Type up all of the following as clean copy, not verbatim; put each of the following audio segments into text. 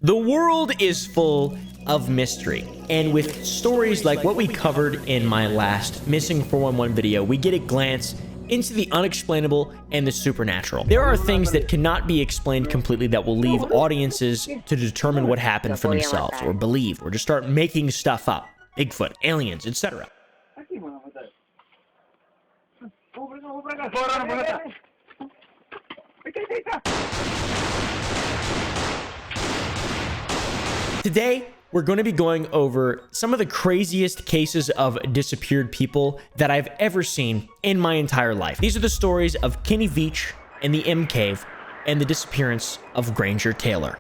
The world is full of mystery, and with stories like what we covered in my last Missing 411 video, we get a glance into the unexplainable and the supernatural. There are things that cannot be explained completely that will leave audiences to determine what happened for themselves, or believe, or just start making stuff up. Bigfoot, aliens, etc. Today, we're going to be going over some of the craziest cases of disappeared people that I've ever seen in my entire life. These are the stories of Kenny Veach and the M Cave and the disappearance of Granger Taylor.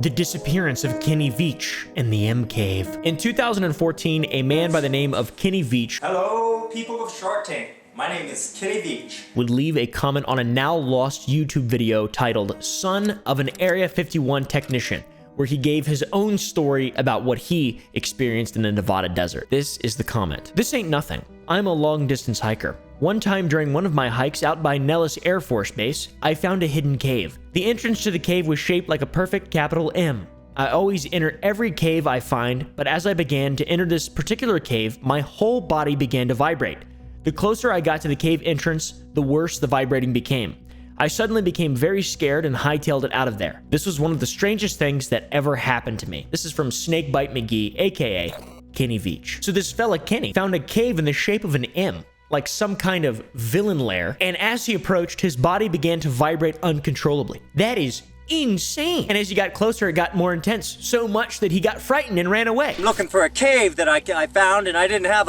The disappearance of Kenny Veach and the M Cave. In 2014, a man by the name of Kenny Veach, hello, people of Shark Tank. My name is Kenny Veach, would leave a comment on a now lost YouTube video titled "Son of an Area 51 Technician," where he gave his own story about what he experienced in the Nevada desert. This is the comment. "This ain't nothing. I'm a long-distance hiker. One time during one of my hikes out by Nellis Air Force Base, I found a hidden cave. The entrance to the cave was shaped like a perfect capital M. I always enter every cave I find, but as I began to enter this particular cave, my whole body began to vibrate. The closer I got to the cave entrance, the worse the vibrating became. I suddenly became very scared and hightailed it out of there. This was one of the strangest things that ever happened to me." This is from Snakebite McGee, aka Kenny Veach. So this fella Kenny found a cave in the shape of an M, like some kind of villain lair, and as he approached, his body began to vibrate uncontrollably. That is insane. And as he got closer, it got more intense, so much that he got frightened and ran away. I'm looking for a cave that I found, and I didn't have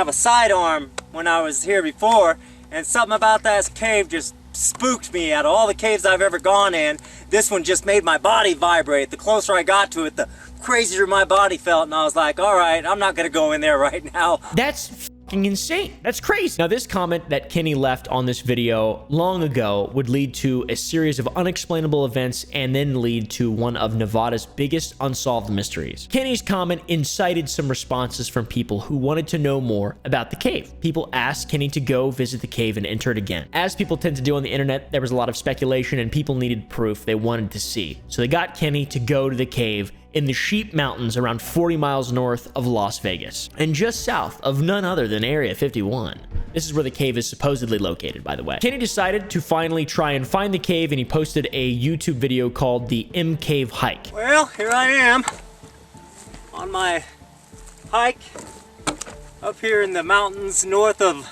a sidearm when I was here before, and something about that cave just spooked me. Out of all the caves I've ever gone in, this one just made my body vibrate. The closer I got to it, the crazier my body felt, and I was like, all right, I'm not gonna go in there right now. That's insane. That's crazy. Now, this comment that Kenny left on this video long ago would lead to a series of unexplainable events and then lead to one of Nevada's biggest unsolved mysteries. Kenny's comment incited some responses from people who wanted to know more about the cave. People asked Kenny to go visit the cave and enter it again. As people tend to do on the internet, there was a lot of speculation and people needed proof they wanted to see. So they got Kenny to go to the cave in the Sheep Mountains around 40 miles north of Las Vegas, and just south of none other than Area 51. This is where the cave is supposedly located, by the way. Kenny decided to finally try and find the cave, and he posted a YouTube video called the M Cave Hike. Well, here I am on my hike up here in the mountains north of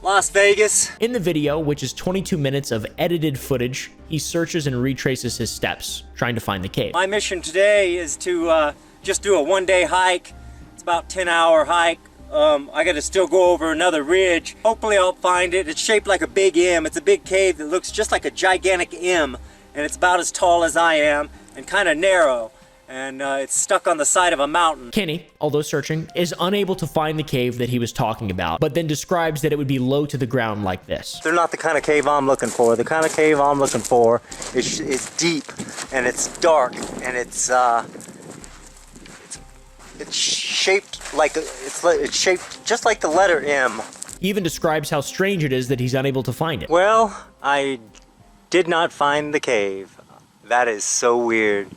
Las Vegas. In the video, which is 22 minutes of edited footage, he searches and retraces his steps, trying to find the cave. My mission today is to just do a one-day hike. It's about a 10-hour hike. I got to still go over another ridge. Hopefully I'll find it. It's shaped like a big M. It's a big cave that looks just like a gigantic M, and it's about as tall as I am and kind of narrow. And it's stuck on the side of a mountain. Kenny, although searching, is unable to find the cave that he was talking about, but then describes that it would be low to the ground like this. They're not the kind of cave I'm looking for. The kind of cave I'm looking for is deep, and it's dark, and it's shaped like it's shaped just like the letter M. He even describes how strange it is that he's unable to find it. Well, I did not find the cave. That is so weird.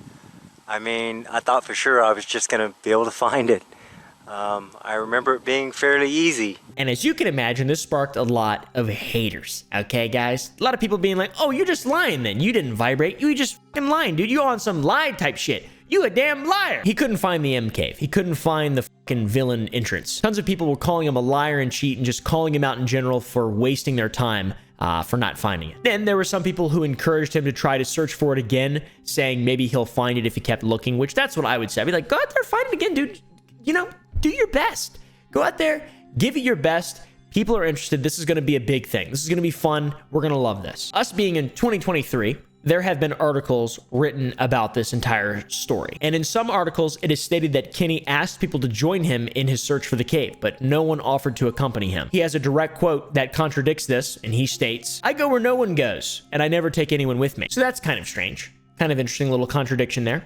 I mean, I thought for sure I was just gonna be able to find it. I remember it being fairly easy. And as you can imagine, this sparked a lot of haters, okay, guys? A lot of people being like, oh, you're just lying then. You didn't vibrate. You just fucking lying, dude. You on some lie type shit. You a damn liar. He couldn't find the M Cave. He couldn't find the fucking villain entrance. Tons of people were calling him a liar and cheat and just calling him out in general for wasting their time for not finding it. Then there were some people who encouraged him to try to search for it again, saying maybe he'll find it if he kept looking, which that's what I would say. I'd be like, go out there, find it again, dude. You know, do your best. Go out there, give it your best. People are interested. This is going to be a big thing. This is going to be fun. We're going to love this. Us being in 2023, there have been articles written about this entire story. And in some articles, it is stated that Kenny asked people to join him in his search for the cave, but no one offered to accompany him. He has a direct quote that contradicts this, and he states, "I go where no one goes, and I never take anyone with me." So that's kind of strange. Kind of interesting little contradiction there.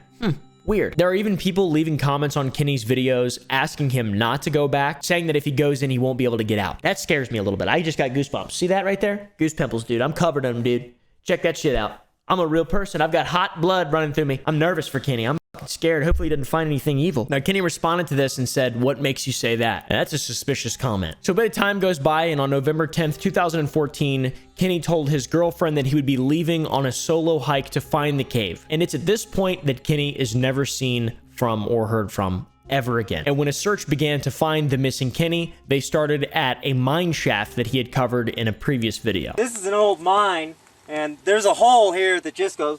Weird. There are even people leaving comments on Kenny's videos asking him not to go back, saying that if he goes in, he won't be able to get out. That scares me a little bit. I just got goosebumps. See that right there? Goose pimples, dude. I'm covered in them, dude. Check that shit out. I'm a real person. I've got hot blood running through me. I'm nervous for Kenny. I'm scared. Hopefully he didn't find anything evil. Now, Kenny responded to this and said, what makes you say that? And that's a suspicious comment. So a bit of time goes by, and on November 10th, 2014, Kenny told his girlfriend that he would be leaving on a solo hike to find the cave. And it's at this point that Kenny is never seen from or heard from ever again. And when a search began to find the missing Kenny, they started at a mine shaft that he had covered in a previous video. This is an old mine, and there's a hole here that just goes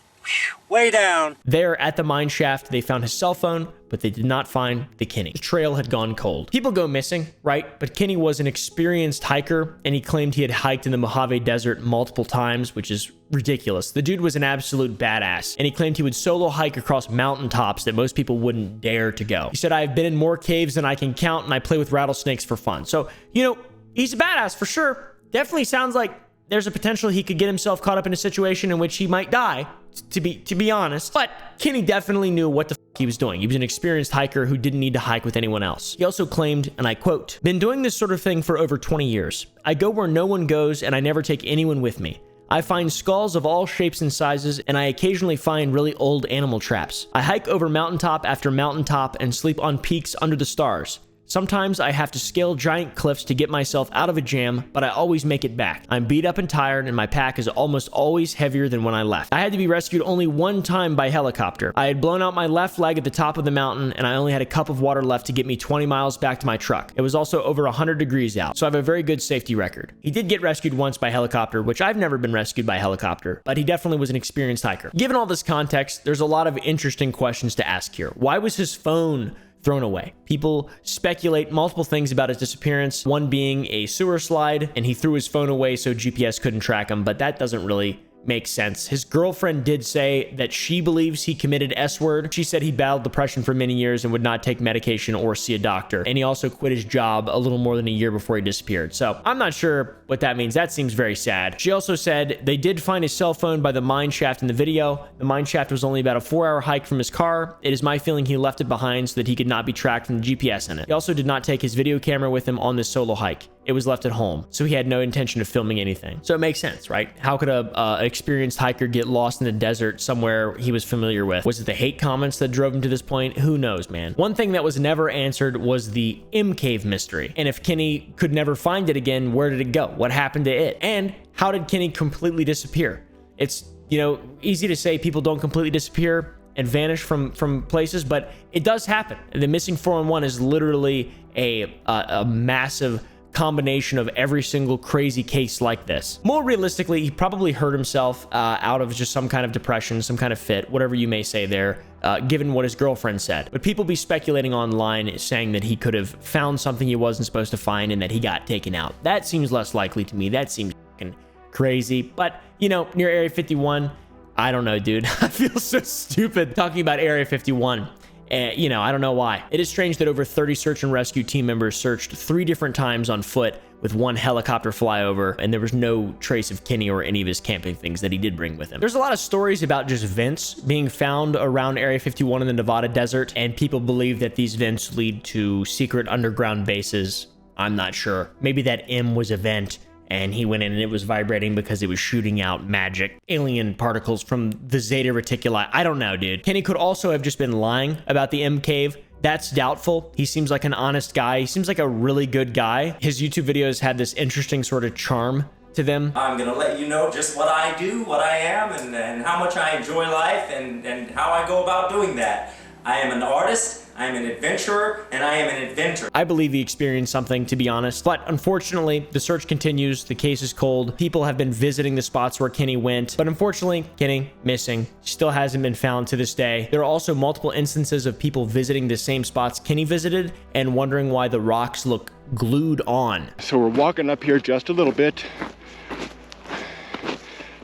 way down. There at the mine shaft, they found his cell phone, but they did not find the Kenny. The trail had gone cold. People go missing, right? But Kenny was an experienced hiker, and he claimed he had hiked in the Mojave Desert multiple times, which is ridiculous. The dude was an absolute badass, and he claimed he would solo hike across mountaintops that most people wouldn't dare to go. He said, I've been in more caves than I can count, and I play with rattlesnakes for fun. So, you know, he's a badass for sure. Definitely sounds like there's a potential he could get himself caught up in a situation in which he might die, to be honest. But Kenny definitely knew what the fuck he was doing. He was an experienced hiker who didn't need to hike with anyone else. He also claimed, and I quote, "Been doing this sort of thing for over 20 years. I go where no one goes, and I never take anyone with me. I find skulls of all shapes and sizes, and I occasionally find really old animal traps. I hike over mountaintop after mountaintop and sleep on peaks under the stars. Sometimes I have to scale giant cliffs to get myself out of a jam, but I always make it back. I'm beat up and tired, and my pack is almost always heavier than when I left. I had to be rescued only one time by helicopter. I had blown out my left leg at the top of the mountain, and I only had a cup of water left to get me 20 miles back to my truck. It was also over 100 degrees out, so I have a very good safety record." He did get rescued once by helicopter, which I've never been rescued by helicopter, but he definitely was an experienced hiker. Given all this context, there's a lot of interesting questions to ask here. Why was his phone thrown away? People speculate multiple things about his disappearance, one being a sewer slide, and he threw his phone away so GPS couldn't track him, but that doesn't really makes sense. His girlfriend did say that she believes he committed S-word. She said he battled depression for many years and would not take medication or see a doctor. And he also quit his job a little more than a year before he disappeared. So I'm not sure what that means. That seems very sad. She also said they did find his cell phone by the mine shaft in the video. The mine shaft was only about a 4-hour hike from his car. It is my feeling he left it behind so that he could not be tracked from the GPS in it. He also did not take his video camera with him on this solo hike. It was left at home, so he had no intention of filming anything. So it makes sense, right? How could a experienced hiker get lost in the desert somewhere he was familiar with? Was it the hate comments that drove him to this point? Who knows, man? One thing that was never answered was the M Cave mystery. And if Kenny could never find it again, where did it go? What happened to it? And how did Kenny completely disappear? It's, you know, easy to say people don't completely disappear and vanish from places, but it does happen. The missing 411 is literally a massive combination of every single crazy case like this. More realistically, he probably hurt himself out of just some kind of depression, some kind of fit, whatever you may say there, given what his girlfriend said. But people be speculating online saying that he could have found something he wasn't supposed to find and that he got taken out. That seems less likely to me. That seems fucking crazy. But, you know, near Area 51, I don't know, dude. I feel so stupid talking about Area 51. You know, I don't know why. It is strange that over 30 search and rescue team members searched 3 different times on foot with 1 helicopter flyover, and there was no trace of Kenny or any of his camping things that he did bring with him. There's a lot of stories about just vents being found around Area 51 in the Nevada desert, and people believe that these vents lead to secret underground bases. I'm not sure. Maybe that M was a vent, and he went in and it was vibrating because it was shooting out magic alien particles from the Zeta Reticuli. I don't know, dude. Kenny could also have just been lying about the M Cave. That's doubtful. He seems like an honest guy. He seems like a really good guy. His YouTube videos had this interesting sort of charm to them. I'm gonna let you know just what I do, what I am, and how much I enjoy life, and how I go about doing that. I am an artist, I am an adventurer, and I am an inventor. I believe he experienced something, to be honest. But unfortunately, the search continues. The case is cold. People have been visiting the spots where Kenny went. But unfortunately, Kenny, missing, still hasn't been found to this day. There are also multiple instances of people visiting the same spots Kenny visited and wondering why the rocks look glued on. So we're walking up here just a little bit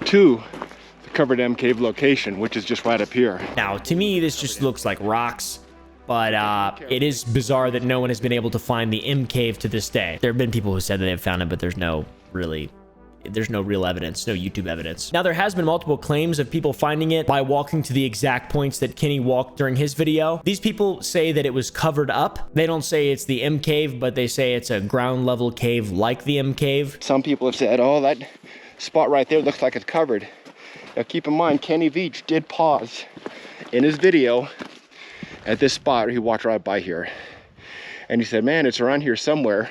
to the covered M Cave location, which is just right up here. Now, to me, this just looks like rocks. But it is bizarre that no one has been able to find the M Cave to this day. There have been people who said that they've found it, but there's no real evidence, no YouTube evidence. Now, there has been multiple claims of people finding it by walking to the exact points that Kenny walked during his video. These people say that it was covered up. They don't say it's the M Cave, but they say it's a ground level cave like the M Cave. Some people have said, oh, that spot right there looks like it's covered. Now keep in mind, Kenny Veach did pause in his video at this spot. He walked right by here and he said, man, it's around here somewhere.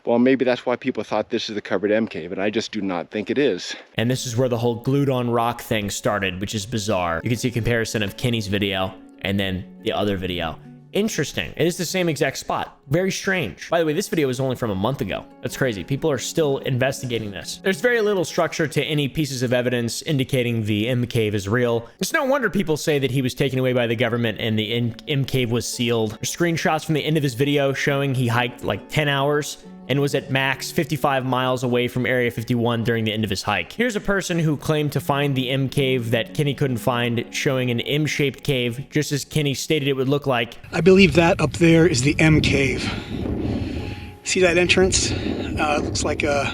Well, maybe that's why people thought this is the covered M cave, and I just do not think it is. And this is where the whole glued on rock thing started, which is bizarre. You can see a comparison of Kenny's video and then the other video. Interesting. It is the same exact spot. Very strange. By the way, this video was only from a month ago. That's crazy. People are still investigating this. There's very little structure to any pieces of evidence indicating the M cave is real. It's no wonder people say that he was taken away by the government and the M cave was sealed. There's screenshots from the end of his video showing he hiked like 10 hours and was at max 55 miles away from Area 51 during the end of his hike. Here's a person who claimed to find the M cave that Kenny couldn't find, showing an M-shaped cave, just as Kenny stated it would look like. I believe that up there is the M cave. See that entrance? It looks like a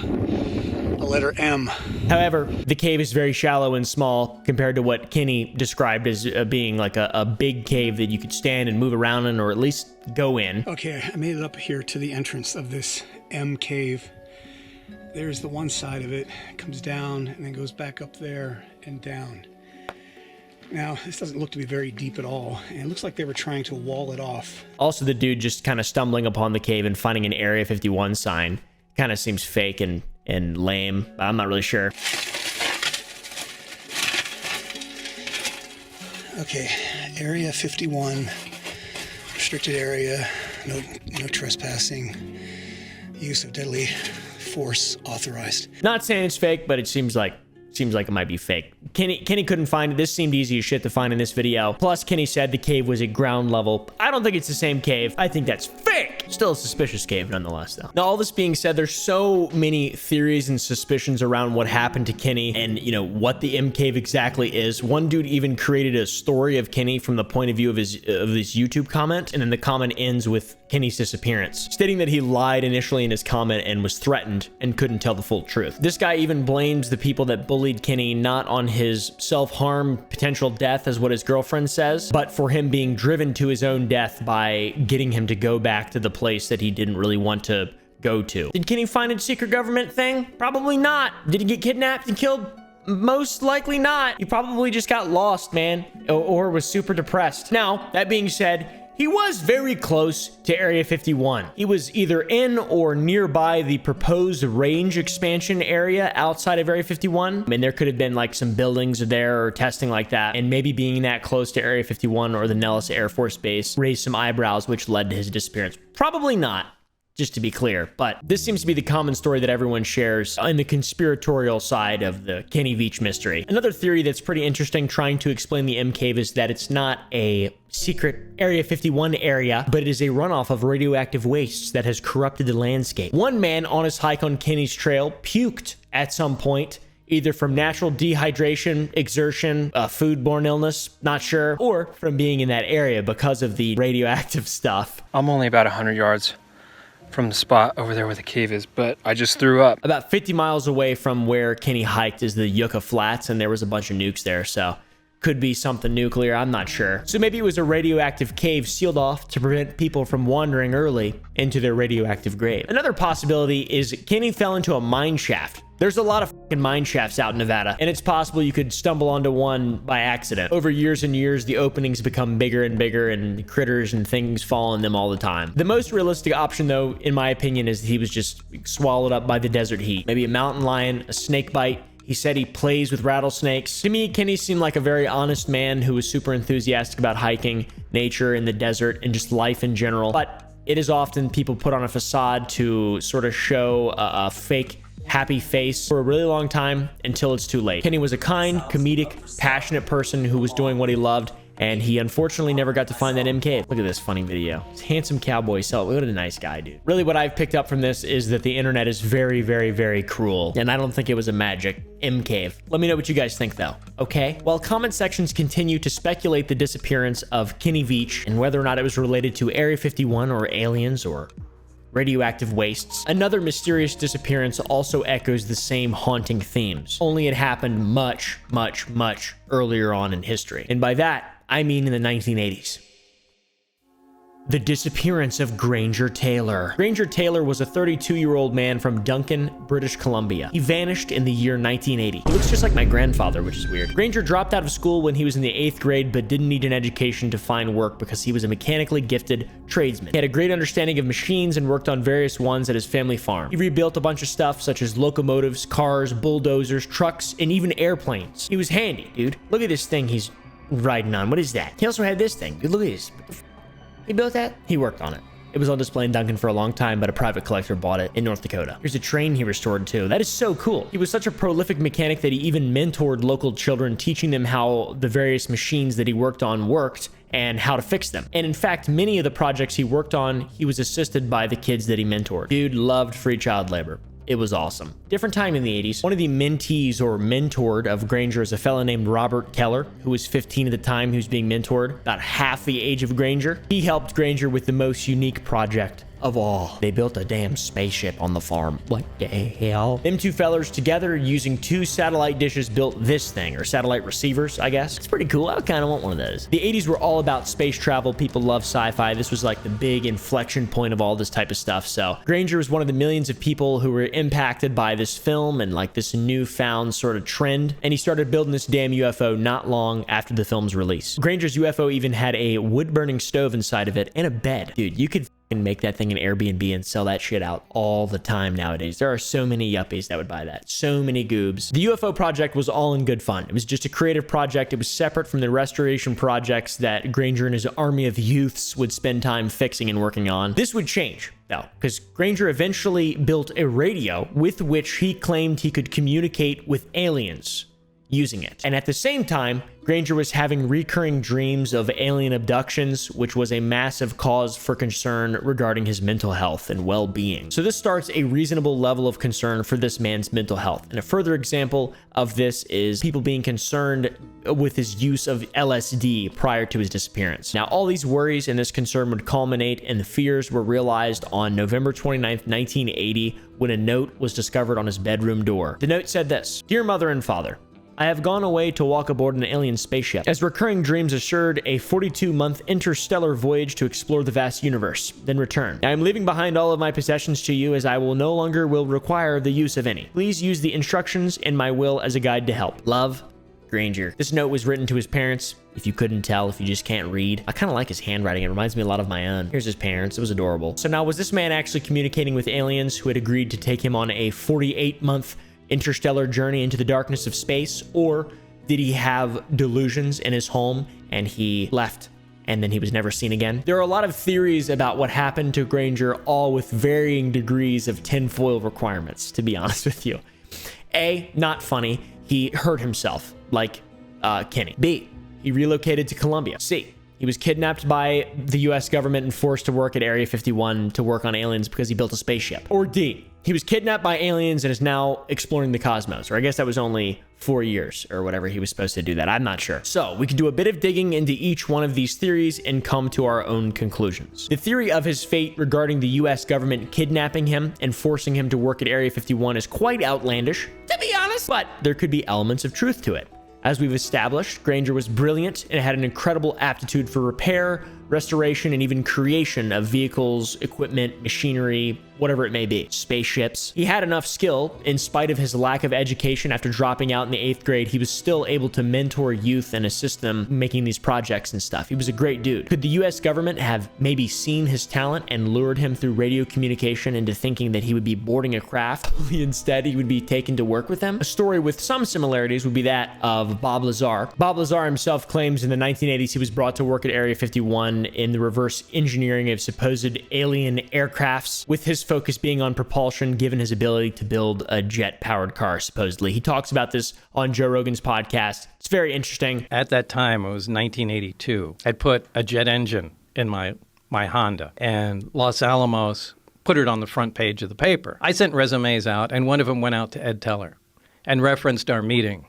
letter M. However, the cave is very shallow and small compared to what Kenny described as being like a big cave that you could stand and move around in, or at least go in. Okay, I made it up here to the entrance of this M cave. There's the one side of it. It comes down and then goes back up there and down. Now, this doesn't look to be very deep at all, and it looks like they were trying to wall it off. Also, the dude just kind of stumbling upon the cave and finding an Area 51 sign kind of seems fake and lame. I'm not really sure. Okay, Area 51, restricted area, no trespassing, use of deadly force authorized. Not saying it's fake, but it seems like it might be fake. Kenny couldn't find it. This seemed easy as shit to find in this video. Plus, Kenny said the cave was at ground level. I don't think it's the same cave. I think that's fake. Still a suspicious cave nonetheless, though. Now, all this being said, there's so many theories and suspicions around what happened to Kenny and, you know, what the M cave exactly is. One dude even created a story of Kenny from the point of view of his YouTube comment, and then the comment ends with Kenny's disappearance, stating that he lied initially in his comment and was threatened and couldn't tell the full truth. This guy even blames the people that bullied Kenny not on his self-harm, potential death, as what his girlfriend says, but for him being driven to his own death by getting him to go back to the place that he didn't really want to go to. Did Kenny find a secret government thing? Probably not. Did he get kidnapped and killed? Most likely not. He probably just got lost, man, or was super depressed. Now, that being said, he was very close to Area 51. He was either in or nearby the proposed range expansion area outside of Area 51. I mean, there could have been like some buildings there or testing like that, and maybe being that close to Area 51 or the Nellis Air Force Base raised some eyebrows, which led to his disappearance. Probably not, just to be clear, but this seems to be the common story that everyone shares in the conspiratorial side of the Kenny Veach mystery. Another theory that's pretty interesting trying to explain the M cave is that it's not a secret Area 51 area, but it is a runoff of radioactive wastes that has corrupted the landscape. One man on his hike on Kenny's trail puked at some point, either from natural dehydration, exertion, foodborne illness, not sure, or from being in that area because of the radioactive stuff. I'm only about 100 yards from the spot over there where the cave is, but I just threw up. About 50 miles away from where Kenny hiked is the Yucca Flats, and there was a bunch of nukes there, so could be something nuclear, I'm not sure. So maybe it was a radioactive cave sealed off to prevent people from wandering early into their radioactive grave. Another possibility is Kenny fell into a mine shaft. There's a lot of fucking mine shafts out in Nevada, and it's possible you could stumble onto one by accident. Over years and years, the openings become bigger and bigger, and critters and things fall in them all the time. The most realistic option, though, in my opinion, is he was just swallowed up by the desert heat. Maybe a mountain lion, a snake bite. He said he plays with rattlesnakes. To me, Kenny seemed like a very honest man who was super enthusiastic about hiking, nature, in the desert, and just life in general. But it is often people put on a facade to sort of show a fake happy face for a really long time until it's too late. Kenny was a kind, comedic, passionate person who was doing what he loved, and he unfortunately never got to find that M cave. Look at this funny video. This handsome cowboy self. What a nice guy, dude. Really, what I've picked up from this is that the internet is very, very, very cruel, and I don't think it was a magic M cave. Let me know what you guys think, though, okay? While comment sections continue to speculate the disappearance of Kenny Veach and whether or not it was related to Area 51 or aliens or radioactive wastes, another mysterious disappearance also echoes the same haunting themes, only it happened much, much, much earlier on in history. And by that, I mean in the 1980s. The disappearance of Granger Taylor. Granger Taylor was a 32-year-old man from Duncan, British Columbia. He vanished in the year 1980. He looks just like my grandfather, which is weird. Granger dropped out of school when he was in the 8th grade, but didn't need an education to find work because he was a mechanically gifted tradesman. He had a great understanding of machines and worked on various ones at his family farm. He rebuilt a bunch of stuff such as locomotives, cars, bulldozers, trucks, and even airplanes. He was handy, dude. Look at this thing he's riding on. What is that? He also had this thing. Dude, look at this. He built that? He worked on it. It was on display in Duncan for a long time, but a private collector bought it in North Dakota. Here's a train he restored too. That is so cool. He was such a prolific mechanic that he even mentored local children, teaching them how the various machines that he worked on worked and how to fix them. And in fact, many of the projects he worked on, he was assisted by the kids that he mentored. Dude loved free child labor. It was awesome. Different time in the 80s. One of the mentees or mentored of Granger is a fellow named Robert Keller, who was 15 at the time he was being mentored, about half the age of Granger. He helped Granger with the most unique project of all. They built a damn spaceship on the farm. What the hell? Them two fellers together using 2 satellite dishes built this thing, or satellite receivers, I guess. It's pretty cool. I kind of want one of those. The 80s were all about space travel. People love sci-fi. This was like the big inflection point of all this type of stuff. So Granger was one of the millions of people who were impacted by this film and like this newfound sort of trend. And he started building this damn UFO not long after the film's release. Granger's UFO even had a wood-burning stove inside of it and a bed. Dude, you could make that thing an Airbnb and sell that shit out all the time nowadays. There are so many yuppies that would buy that. So many goobs. The UFO project was all in good fun. It was just a creative project. It was separate from the restoration projects that Granger and his army of youths would spend time fixing and working on. This would change, though, because Granger eventually built a radio with which he claimed he could communicate with aliens using it. And at the same time, Granger was having recurring dreams of alien abductions, which was a massive cause for concern regarding his mental health and well-being. So this starts a reasonable level of concern for this man's mental health. And a further example of this is people being concerned with his use of LSD prior to his disappearance. Now, all these worries and this concern would culminate, and the fears were realized on November 29th, 1980, when a note was discovered on his bedroom door. The note said this: "Dear Mother and Father, I have gone away to walk aboard an alien spaceship, as recurring dreams assured a 42-month interstellar voyage to explore the vast universe, then return. I am leaving behind all of my possessions to you, as I will no longer will require the use of any. Please use the instructions in my will as a guide to help. Love, Granger." This note was written to his parents. If you couldn't tell, if you just can't read. I kind of like his handwriting. It reminds me a lot of my own. Here's his parents. It was adorable. So now, was this man actually communicating with aliens who had agreed to take him on a 48-month interstellar journey into the darkness of space, or did he have delusions in his home and he left and then he was never seen again? There are a lot of theories about what happened to Granger, all with varying degrees of tinfoil requirements, to be honest with you. A, not funny. He hurt himself, like Kenny. B, he relocated to Colombia. C, he was kidnapped by the US government and forced to work at Area 51 to work on aliens because he built a spaceship. Or D, he was kidnapped by aliens and is now exploring the cosmos. Or I guess that was only 4 years or whatever he was supposed to do that. I'm not sure. So we can do a bit of digging into each one of these theories and come to our own conclusions. The theory of his fate regarding the US government kidnapping him and forcing him to work at Area 51 is quite outlandish, to be honest, but there could be elements of truth to it. As we've established, Granger was brilliant and had an incredible aptitude for repair, restoration, and even creation of vehicles, equipment, machinery, whatever it may be, spaceships. He had enough skill. In spite of his lack of education after dropping out in the 8th grade, he was still able to mentor youth and assist them making these projects and stuff. He was a great dude. Could the US government have maybe seen his talent and lured him through radio communication into thinking that he would be boarding a craft, only instead he would be taken to work with them? A story with some similarities would be that of Bob Lazar. Bob Lazar himself claims in the 1980s he was brought to work at Area 51 in the reverse engineering of supposed alien aircrafts, with his focus being on propulsion given his ability to build a jet-powered car, supposedly. He talks about this on Joe Rogan's podcast. It's very interesting. At that time, it was 1982. I'd put a jet engine in my Honda, and Los Alamos put it on the front page of the paper. I sent resumes out, and one of them went out to Ed Teller and referenced our meeting,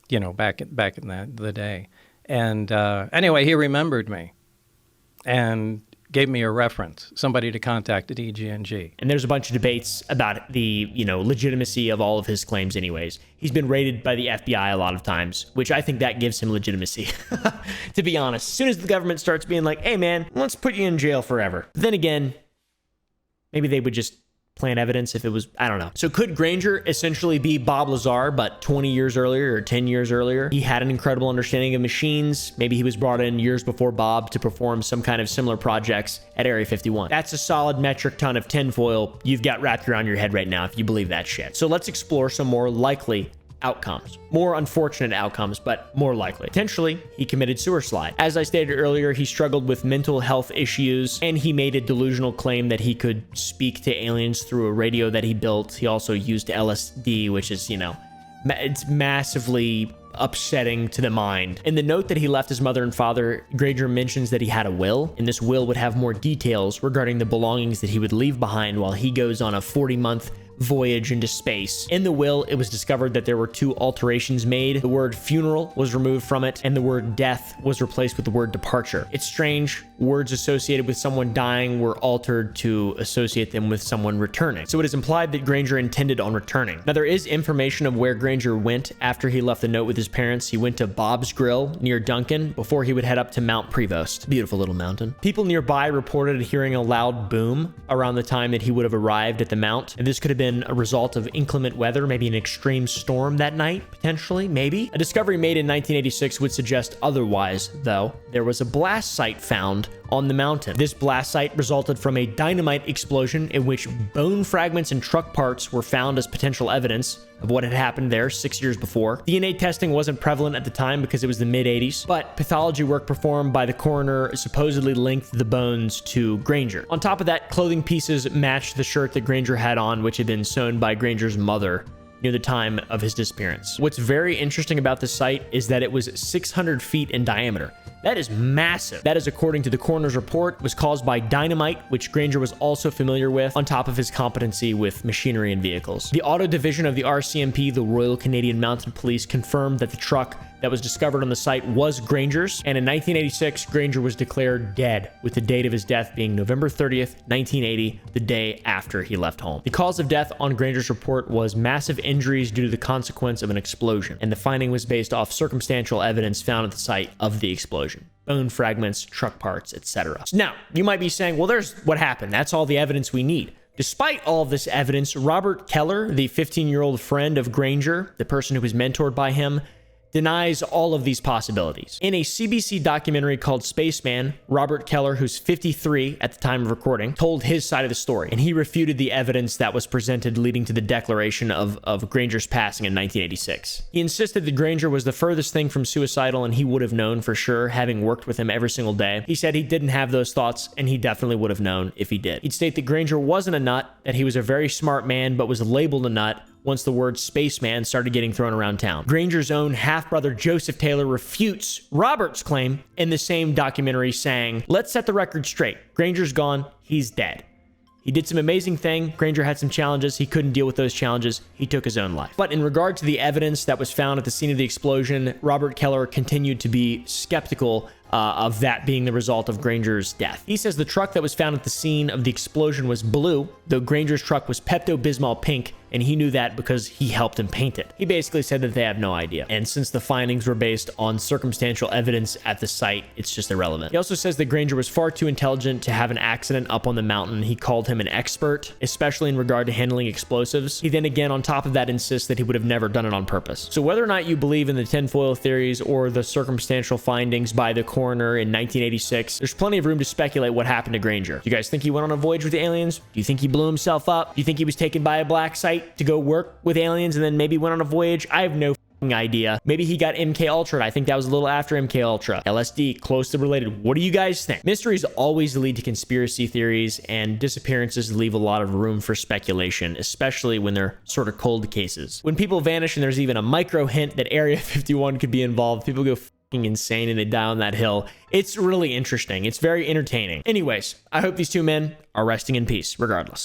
you know, back in the day. And anyway, he remembered me and gave me a reference, somebody to contact at EG&G. And there's a bunch of debates about the, legitimacy of all of his claims anyways. He's been raided by the FBI a lot of times, which I think that gives him legitimacy, to be honest. As soon as the government starts being like, hey man, let's put you in jail forever. But then again, maybe they would just plant evidence if it was, I don't know. So could Granger essentially be Bob Lazar, but 20 years earlier or 10 years earlier? He had an incredible understanding of machines. Maybe he was brought in years before Bob to perform some kind of similar projects at Area 51. That's a solid metric ton of tinfoil you've got wrapped around your head right now if you believe that shit. So let's explore some more likely outcomes. More unfortunate outcomes, but more likely. Potentially, he committed suicide. As I stated earlier, he struggled with mental health issues, and he made a delusional claim that he could speak to aliens through a radio that he built. He also used LSD, which is, it's massively upsetting to the mind. In the note that he left his mother and father, Granger mentions that he had a will, and this will would have more details regarding the belongings that he would leave behind while he goes on a 40-month voyage into space. In the will, it was discovered that there were 2 alterations made. The word funeral was removed from it, and the word death was replaced with the word departure. It's strange. Words associated with someone dying were altered to associate them with someone returning. So it is implied that Granger intended on returning. Now, there is information of where Granger went after he left the note with his parents. He went to Bob's Grill near Duncan before he would head up to Mount Prevost. Beautiful little mountain. People nearby reported hearing a loud boom around the time that he would have arrived at the mount, and this could have been a result of inclement weather, maybe an extreme storm that night, potentially, maybe. A discovery made in 1986 would suggest otherwise, though. There was a blast site found on the mountain. This blast site resulted from a dynamite explosion in which bone fragments and truck parts were found as potential evidence of what had happened there 6 years before. DNA testing wasn't prevalent at the time because it was the mid-80s, but pathology work performed by the coroner supposedly linked the bones to Granger. On top of that, clothing pieces matched the shirt that Granger had on, which had been sewn by Granger's mother near the time of his disappearance. What's very interesting about this site is that it was 600 feet in diameter. That is massive. That is, according to the coroner's report, was caused by dynamite, which Granger was also familiar with, on top of his competency with machinery and vehicles. The auto division of the RCMP, the Royal Canadian Mounted Police, confirmed that the truck that was discovered on the site was Granger's, and in 1986, Granger was declared dead, with the date of his death being November 30th, 1980, the day after he left home. The cause of death on Granger's report was massive injuries due to the consequence of an explosion, and the finding was based off circumstantial evidence found at the site of the explosion. Bone fragments, truck parts, etc. So now, you might be saying, well, there's what happened. That's all the evidence we need. Despite all of this evidence, Robert Keller, the 15-year-old friend of Granger, the person who was mentored by him, denies all of these possibilities. In a CBC documentary called Spaceman, Robert Keller, who's 53 at the time of recording, told his side of the story, and he refuted the evidence that was presented leading to the declaration of Granger's passing in 1986. He insisted that Granger was the furthest thing from suicidal, and he would have known for sure, having worked with him every single day. He said he didn't have those thoughts, and he definitely would have known if he did. He'd state that Granger wasn't a nut, that he was a very smart man, but was labeled a nut once the word spaceman started getting thrown around town. Granger's own half-brother Joseph Taylor refutes Robert's claim in the same documentary, saying, "Let's set the record straight. Granger's gone. He's dead. He did some amazing thing. Granger had some challenges. He couldn't deal with those challenges. He took his own life." But in regard to the evidence that was found at the scene of the explosion, Robert Keller continued to be skeptical of that being the result of Granger's death. He says the truck that was found at the scene of the explosion was blue, though Granger's truck was Pepto-Bismol pink, and he knew that because he helped him paint it. He basically said that they have no idea. And since the findings were based on circumstantial evidence at the site, it's just irrelevant. He also says that Granger was far too intelligent to have an accident up on the mountain. He called him an expert, especially in regard to handling explosives. He then again, on top of that, insists that he would have never done it on purpose. So whether or not you believe in the tinfoil theories or the circumstantial findings by the coroner in 1986, there's plenty of room to speculate what happened to Granger. Do you guys think he went on a voyage with the aliens? Do you think he blew himself up? Do you think he was taken by a black site to go work with aliens and then maybe went on a voyage? I have no idea. Maybe he got MK Ultra. I think that was a little after MK Ultra. LSD, closely related. What do you guys think? Mysteries always lead to conspiracy theories, and disappearances leave a lot of room for speculation, especially when they're sort of cold cases. When people vanish and there's even a micro hint that Area 51 could be involved, people go insane and they die on that hill. It's really interesting. It's very entertaining. Anyways, I hope these two men are resting in peace regardless.